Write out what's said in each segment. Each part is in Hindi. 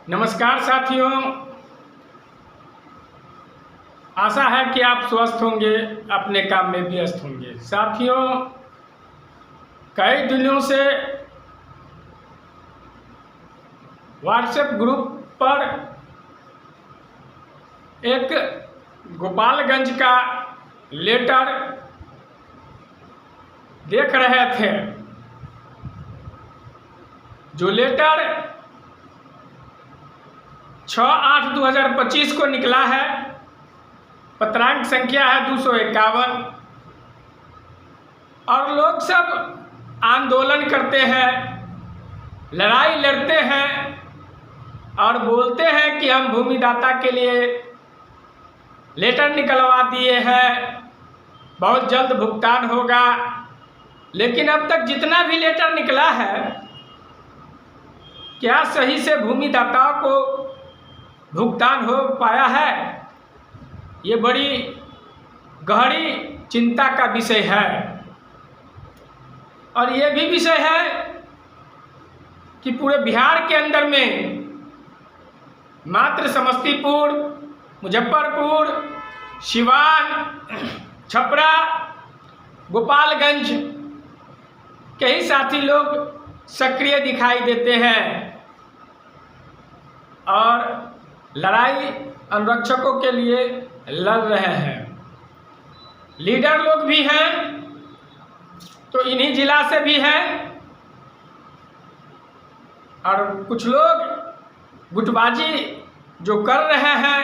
नमस्कार साथियों, आशा है कि आप स्वस्थ होंगे, अपने काम में व्यस्त होंगे। साथियों, कई दिनों से व्हाट्सएप ग्रुप पर एक गोपालगंज का लेटर देख रहे थे। जो लेटर 6/8/2025 को निकला है, पत्रांक संख्या है 251। और लोग सब आंदोलन करते हैं, लड़ाई लड़ते हैं और बोलते हैं कि हम भूमिदाता के लिए लेटर निकलवा दिए हैं, बहुत जल्द भुगतान होगा। लेकिन अब तक जितना भी लेटर निकला है, क्या सही से भूमिदाताओं को भुगतान हो पाया है? ये बड़ी गहरी चिंता का विषय है। और ये भी विषय है कि पूरे बिहार के अंदर में मात्र समस्तीपुर, मुजफ्फरपुर, सिवान, छपरा, गोपालगंज के ही साथी लोग सक्रिय दिखाई देते हैं और लड़ाई अनुरक्षकों के लिए लड़ रहे हैं। लीडर लोग भी हैं तो इन्हीं जिला से भी हैं, और कुछ लोग गुटबाजी जो कर रहे हैं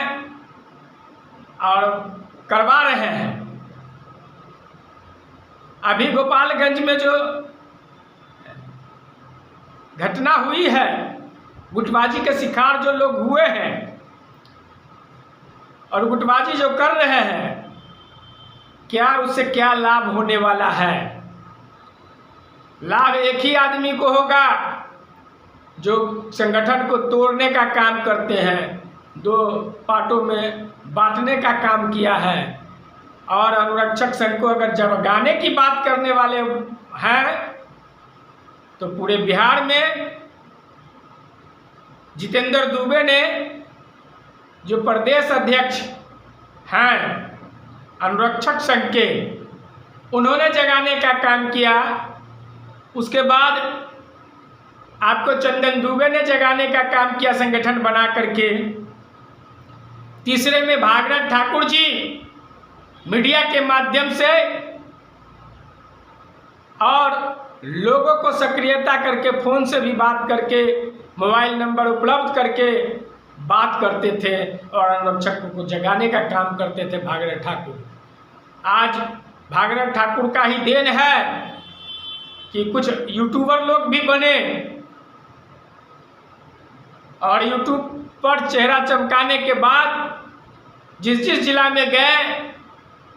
और करवा रहे हैं। अभी गोपालगंज में जो घटना हुई है, गुटबाजी के शिकार जो लोग हुए हैं और गुटबाजी जो कर रहे हैं, क्या उससे क्या लाभ होने वाला है? लाभ एक ही आदमी को होगा जो संगठन को तोड़ने का काम करते हैं, दो पार्टों में बांटने का काम किया है। और अनुरक्षक संघ को अगर जगाने की बात करने वाले हैं तो पूरे बिहार में जितेंद्र दुबे ने, जो प्रदेश अध्यक्ष हैं अनुरक्षक संघ के, उन्होंने जगाने का काम किया। उसके बाद आपको चंदन दुबे ने जगाने का काम किया संगठन बना करके। तीसरे में भागरथ ठाकुर जी मीडिया के माध्यम से और लोगों को सक्रियता करके, फ़ोन से भी बात करके, मोबाइल नंबर उपलब्ध करके बात करते थे और अनुरक्षकों को जगाने का काम करते थे भागरथ ठाकुर। आज भागरथ ठाकुर का ही देन है कि कुछ यूट्यूबर लोग भी बने और यूट्यूब पर चेहरा चमकाने के बाद जिस जिस जिला में गए,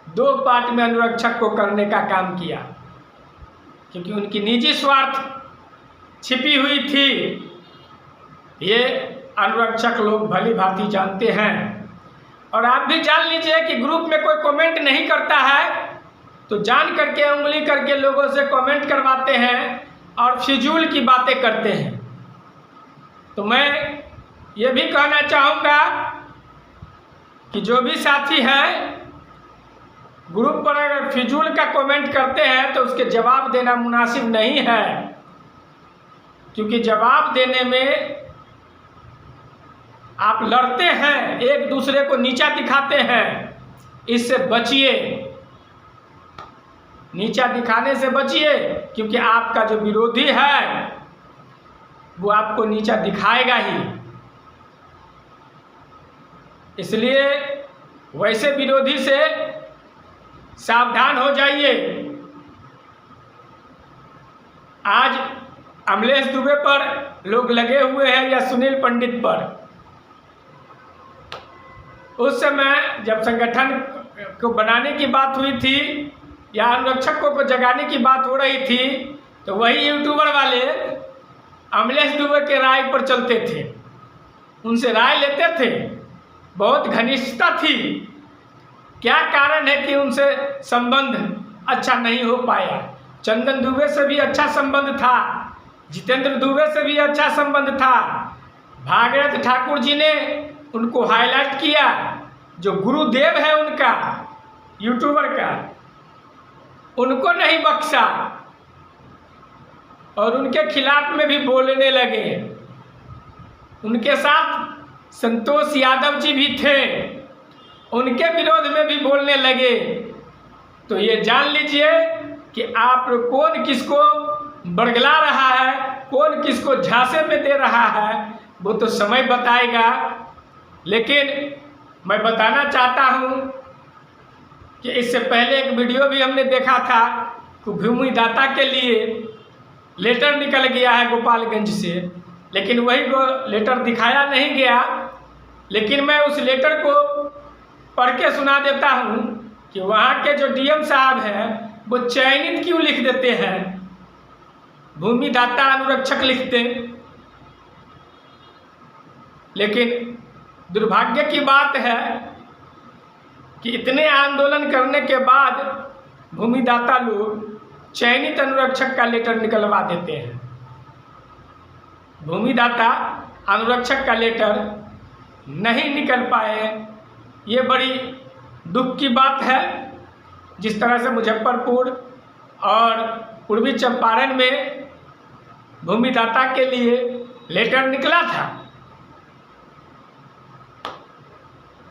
2 पार्ट में अनुरक्षक को करने का काम किया, क्योंकि उनकी निजी स्वार्थ छिपी हुई थी। ये अनुरक्षक लोग भली भांति जानते हैं। और आप भी जान लीजिए कि ग्रुप में कोई कमेंट नहीं करता है तो जान करके उंगली करके लोगों से कमेंट करवाते हैं और फिजूल की बातें करते हैं। तो मैं ये भी कहना चाहूँगा कि जो भी साथी हैं ग्रुप पर अगर फिजूल का कमेंट करते हैं तो उसके जवाब देना मुनासिब नहीं है, क्योंकि जवाब देने में आप लड़ते हैं, एक दूसरे को नीचा दिखाते हैं। इससे बचिए, नीचा दिखाने से बचिए, क्योंकि आपका जो विरोधी है वो आपको नीचा दिखाएगा ही। इसलिए वैसे विरोधी से सावधान हो जाइए। आज अमलेश दुबे पर लोग लगे हुए हैं या सुनील पंडित पर। उस समय जब संगठन को बनाने की बात हुई थी या अनुरक्षकों को जगाने की बात हो रही थी, तो वही यूट्यूबर वाले अमलेश दुबे के राय पर चलते थे, उनसे राय लेते थे, बहुत घनिष्ठता थी। क्या कारण है कि उनसे संबंध अच्छा नहीं हो पाया? चंदन दुबे से भी अच्छा संबंध था, जितेंद्र दुबे से भी अच्छा संबंध था, भागीरथ ठाकुर जी ने उनको हाईलाइट किया, जो गुरुदेव है उनका, यूट्यूबर का, उनको नहीं बख्शा और उनके खिलाफ में भी बोलने लगे। उनके साथ संतोष यादव जी भी थे, उनके विरोध में भी बोलने लगे। तो ये जान लीजिए कि आप कौन किसको बरगला रहा है, कौन किसको झांसे में दे रहा है, वो तो समय बताएगा। लेकिन मैं बताना चाहता हूँ कि इससे पहले एक वीडियो भी हमने देखा था कि भूमिदाता के लिए लेटर निकल गया है गोपालगंज से, लेकिन वही वो लेटर दिखाया नहीं गया। लेकिन मैं उस लेटर को पढ़ के सुना देता हूँ कि वहाँ के जो डीएम साहब हैं वो चयनित क्यों लिख देते हैं, भूमिदाता अनुरक्षक लिखते। लेकिन दुर्भाग्य की बात है कि इतने आंदोलन करने के बाद भूमिदाता लोग चयनित अनुरक्षक का लेटर निकलवा देते हैं। भूमिदाता अनुरक्षक का लेटर नहीं निकल पाए, ये बड़ी दुख की बात है। जिस तरह से मुजफ्फरपुर और पूर्वी चंपारण में भूमिदाता के लिए लेटर निकला था,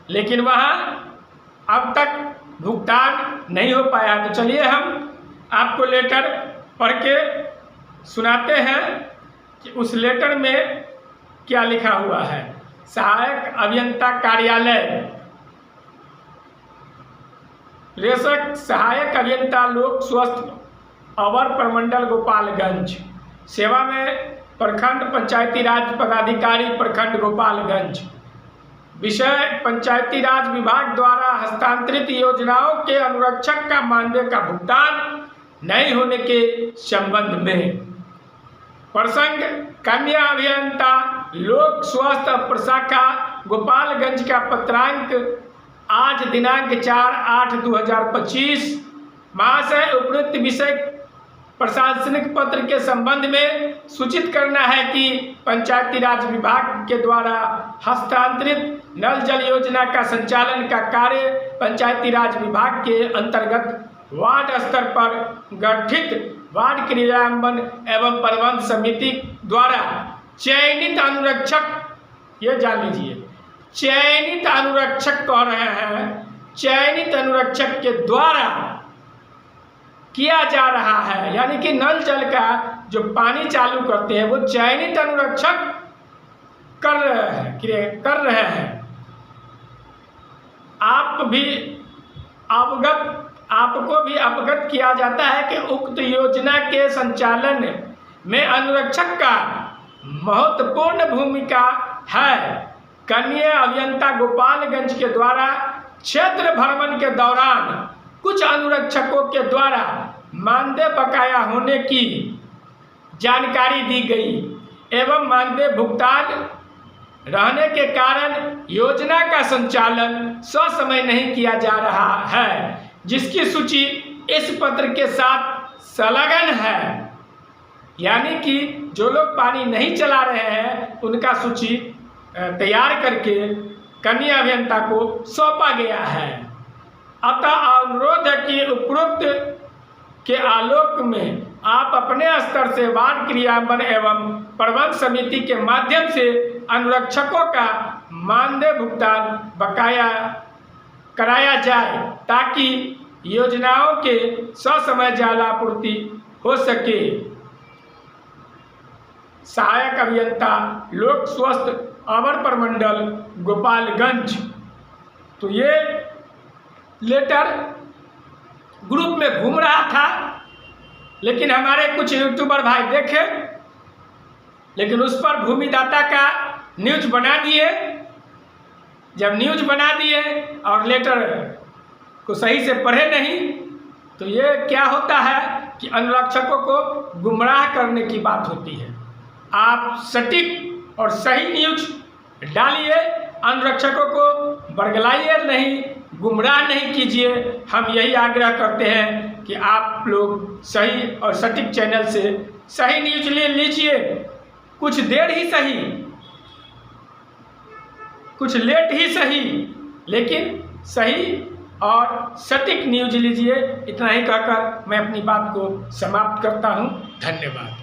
लेकिन वहाँ अब तक भुगतान नहीं हो पाया। तो चलिए हम आपको लेटर पढ़ के सुनाते हैं कि उस लेटर में क्या लिखा हुआ है। सहायक अभियंता कार्यालय, प्रेषक सहायक अभियंता लोक स्वास्थ्य अवर प्रमंडल गोपालगंज, सेवा में प्रखंड पंचायती राज पदाधिकारी प्रखंड गोपालगंज। विषय पंचायती राज विभाग द्वारा हस्तांतरित योजनाओं के अनुरक्षक का मानदेय का भुगतान नहीं होने के संबंध में। प्रसंग कन्या अभियंता लोक स्वास्थ्य प्रशाखा गोपालगंज का पत्रांक आज दिनांक 4/8/2025। महाशय, उपयुक्त विषय प्रशासनिक पत्र के संबंध में सूचित करना है कि पंचायती राज विभाग के द्वारा हस्तांतरित नल जल योजना का संचालन का कार्य पंचायती राज विभाग के अंतर्गत वार्ड स्तर पर गठित वार्ड क्रियान्वयन एवं प्रबंध समिति द्वारा चयनित अनुरक्षक, ये जान लीजिए, चयनित अनुरक्षक कह रहे हैं, चयनित अनुरक्षक के द्वारा किया जा रहा है। यानी कि नल जल का जो पानी चालू करते हैं वो चयनित अनुरक्षक कर रहे हैं। आपको भी अवगत किया जाता है कि उक्त योजना के संचालन में अनुरक्षक का महत्वपूर्ण भूमिका है। कन्या अभियंता गोपालगंज के द्वारा क्षेत्र भ्रमण के दौरान कुछ अनुरक्षकों के द्वारा मानदेय बकाया होने की जानकारी दी गई एवं मानदेय भुगतान रहने के कारण योजना का संचालन ससमय नहीं किया जा रहा है, जिसकी सूची इस पत्र के साथ संलग्न है। यानी कि जो लोग पानी नहीं चला रहे हैं उनका सूची तैयार करके कन्या अभियंता को सौंपा गया है। अतः अनुरोध है कि उपरोक्त के आलोक में आप अपने स्तर से वार्ड क्रियान्वयन एवं प्रबंध समिति के माध्यम से अनुरक्षकों का मानदेय भुगतान बकाया कराया जाए ताकि योजनाओं के ससमय जलापूर्ति हो सके। सहायक अभियंता लोक स्वास्थ्य अवर प्रमंडल गोपालगंज। तो ये लेटर ग्रुप में घूम रहा था, लेकिन हमारे कुछ यूट्यूबर भाई देखे, लेकिन उस पर भूमिदाता का न्यूज बना दिए। जब न्यूज बना दिए और लेटर को सही से पढ़े नहीं, तो ये क्या होता है कि अनुरक्षकों को गुमराह करने की बात होती है। आप सटीक और सही न्यूज डालिए, अनुरक्षकों को बरगलाइए नहीं, गुमराह नहीं कीजिए। हम यही आग्रह करते हैं कि आप लोग सही और सटीक चैनल से सही न्यूज ले लीजिए, कुछ देर ही सही, कुछ लेट ही सही लेकिन सही और सटीक न्यूज लीजिए। इतना ही कहकर मैं अपनी बात को समाप्त करता हूँ। धन्यवाद।